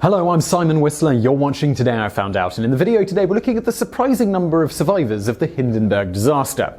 Hello, I'm Simon Whistler, you're watching Today I Found Out, and in the video today we're looking at the surprising number of survivors of the Hindenburg disaster.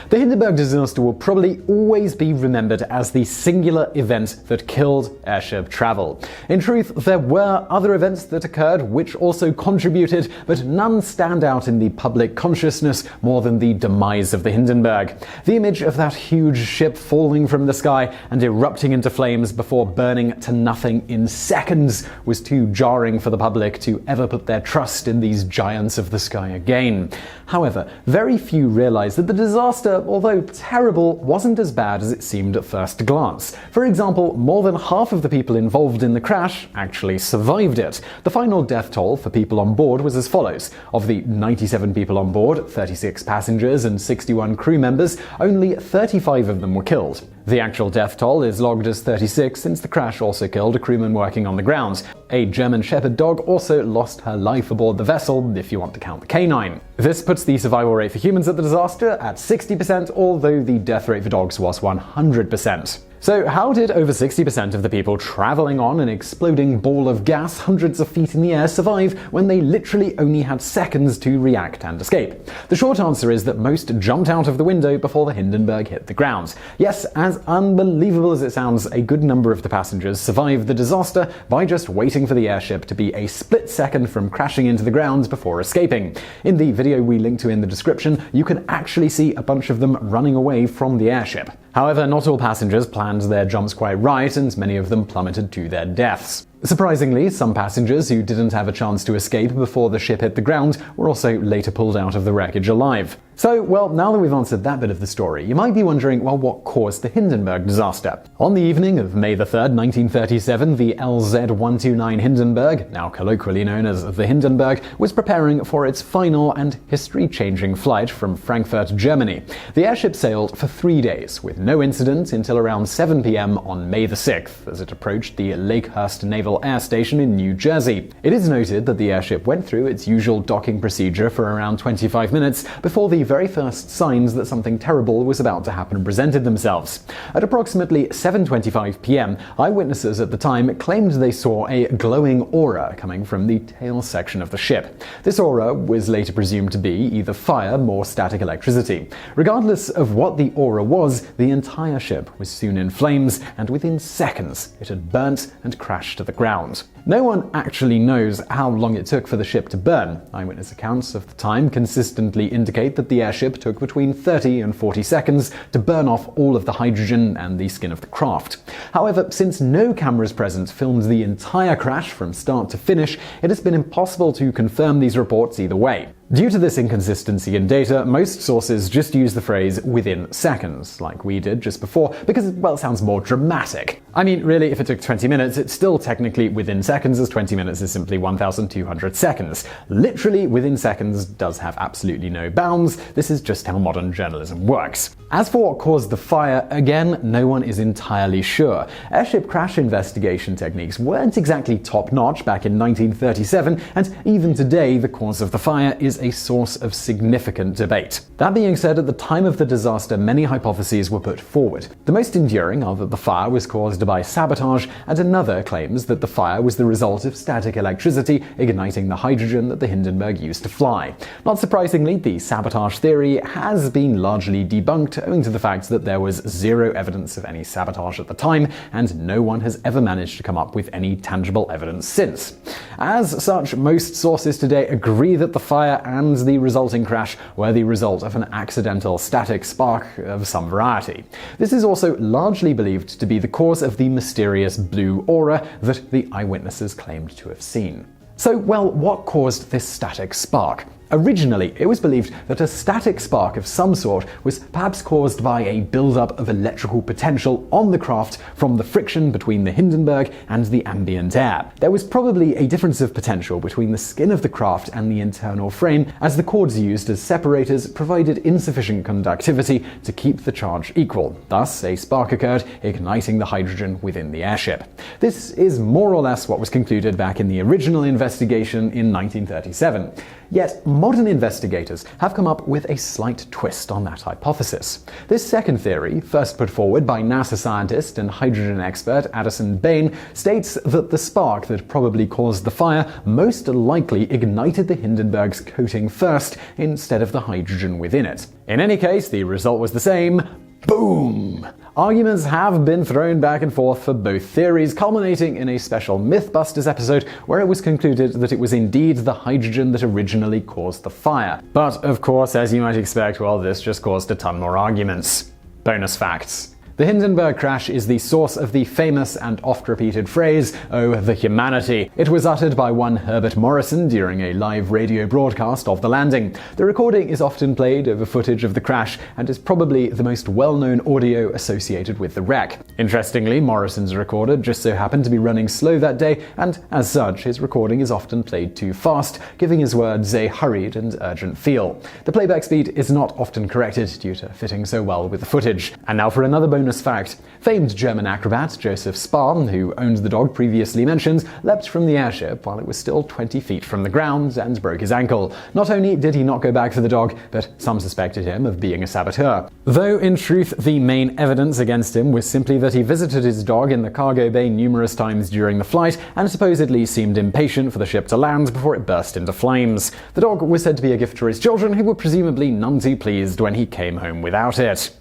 The Hindenburg disaster will probably always be remembered as the singular event that killed airship travel. In truth, there were other events that occurred which also contributed, but none stand out in the public consciousness more than the demise of the Hindenburg. The image of that huge ship falling from the sky and erupting into flames before burning to nothing in seconds was too jarring for the public to ever put their trust in these giants of the sky again. However, very few realize that the disaster, although terrible, wasn't as bad as it seemed at first glance. For example, more than half of the people involved in the crash actually survived it. The final death toll for people on board was as follows. Of the 97 people on board, 36 passengers and 61 crew members, only 35 of them were killed. The actual death toll is logged as 36 since the crash also killed a crewman working on the ground. A German shepherd dog also lost her life aboard the vessel, if you want to count the canine. This puts the survival rate for humans at the disaster at 60%, although the death rate for dogs was 100%. So how did over 60% of the people traveling on an exploding ball of gas hundreds of feet in the air survive when they literally only had seconds to react and escape? The short answer is that most jumped out of the window before the Hindenburg hit the ground. Yes, as unbelievable as it sounds, a good number of the passengers survived the disaster by just waiting for the airship to be a split second from crashing into the ground before escaping. In the video we link to in the description, you can actually see a bunch of them running away from the airship. However, not all passengers planned their jumps quite right, and many of them plummeted to their deaths. Surprisingly, some passengers who didn't have a chance to escape before the ship hit the ground were also later pulled out of the wreckage alive. So, now that we've answered that bit of the story, you might be wondering, what caused the Hindenburg disaster? On the evening of May 3rd, 1937, the LZ-129 Hindenburg, now colloquially known as the Hindenburg, was preparing for its final and history-changing flight from Frankfurt, Germany. The airship sailed for 3 days, with no incident until around 7 p.m. on May 6th, as it approached the Lakehurst Naval Air Station in New Jersey. It is noted that the airship went through its usual docking procedure for around 25 minutes before the very first signs that something terrible was about to happen presented themselves. At approximately 7:25 p.m., eyewitnesses at the time claimed they saw a glowing aura coming from the tail section of the ship. This aura was later presumed to be either fire or static electricity. Regardless of what the aura was, the entire ship was soon in flames, and within seconds it had burnt and crashed to the ground. No one actually knows how long it took for the ship to burn. Eyewitness accounts of the time consistently indicate that the airship took between 30 and 40 seconds to burn off all of the hydrogen and the skin of the craft. However, since no cameras present filmed the entire crash from start to finish, it has been impossible to confirm these reports either way. Due to this inconsistency in data, most sources just use the phrase "within seconds," like we did just before, because, it sounds more dramatic. I mean, really, if it took 20 minutes, it's still technically within seconds, as 20 minutes is simply 1,200 seconds. Literally within seconds does have absolutely no bounds. This is just how modern journalism works. As for what caused the fire, again, no one is entirely sure. Airship crash investigation techniques weren't exactly top-notch back in 1937, and even today, the cause of the fire is a source of significant debate. That being said, at the time of the disaster, many hypotheses were put forward. The most enduring are that the fire was caused by sabotage, and another claims that the fire was the result of static electricity igniting the hydrogen that the Hindenburg used to fly. Not surprisingly, the sabotage theory has been largely debunked, owing to the fact that there was zero evidence of any sabotage at the time, and no one has ever managed to come up with any tangible evidence since. As such, most sources today agree that the fire and the resulting crash were the result of an accidental static spark of some variety. This is also largely believed to be the cause of the mysterious blue aura that the eyewitnesses claimed to have seen. So, what caused this static spark? Originally, it was believed that a static spark of some sort was perhaps caused by a buildup of electrical potential on the craft from the friction between the Hindenburg and the ambient air. There was probably a difference of potential between the skin of the craft and the internal frame, as the cords used as separators provided insufficient conductivity to keep the charge equal. Thus, a spark occurred, igniting the hydrogen within the airship. This is more or less what was concluded back in the original investigation in 1937. Yet, modern investigators have come up with a slight twist on that hypothesis. This second theory, first put forward by NASA scientist and hydrogen expert Addison Bain, states that the spark that probably caused the fire most likely ignited the Hindenburg's coating first, instead of the hydrogen within it. In any case, the result was the same. Boom! Arguments have been thrown back and forth for both theories, culminating in a special Mythbusters episode where it was concluded that it was indeed the hydrogen that originally caused the fire. But, of course, as you might expect, well, this just caused a ton more arguments. Bonus facts. The Hindenburg crash is the source of the famous and oft-repeated phrase, "Oh, the humanity." It was uttered by one Herbert Morrison during a live radio broadcast of the landing. The recording is often played over footage of the crash and is probably the most well-known audio associated with the wreck. Interestingly, Morrison's recorder just so happened to be running slow that day, and as such, his recording is often played too fast, giving his words a hurried and urgent feel. The playback speed is not often corrected due to fitting so well with the footage. And now for another bonus fact. Famed German acrobat Joseph Spahn, who owned the dog previously mentioned, leapt from the airship while it was still 20 feet from the ground and broke his ankle. Not only did he not go back for the dog, but some suspected him of being a saboteur. Though in truth the main evidence against him was simply that he visited his dog in the cargo bay numerous times during the flight and supposedly seemed impatient for the ship to land before it burst into flames. The dog was said to be a gift for his children, who were presumably none too pleased when he came home without it.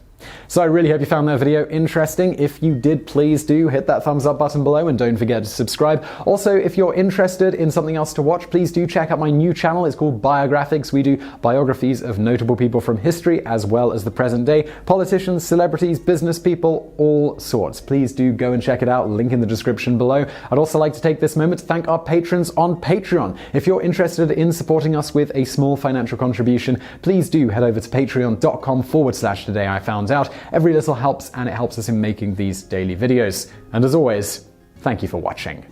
So I really hope you found that video interesting. If you did, please do hit that thumbs up button below and don't forget to subscribe. Also, if you're interested in something else to watch, please do check out my new channel. It's called Biographics. We do biographies of notable people from history as well as the present day. Politicians, celebrities, business people, all sorts. Please do go and check it out. Link in the description below. I'd also like to take this moment to thank our patrons on Patreon. If you're interested in supporting us with a small financial contribution, please do head over to patreon.com/TodayIFoundOut. Every little helps, and it helps us in making these daily videos. And as always, thank you for watching.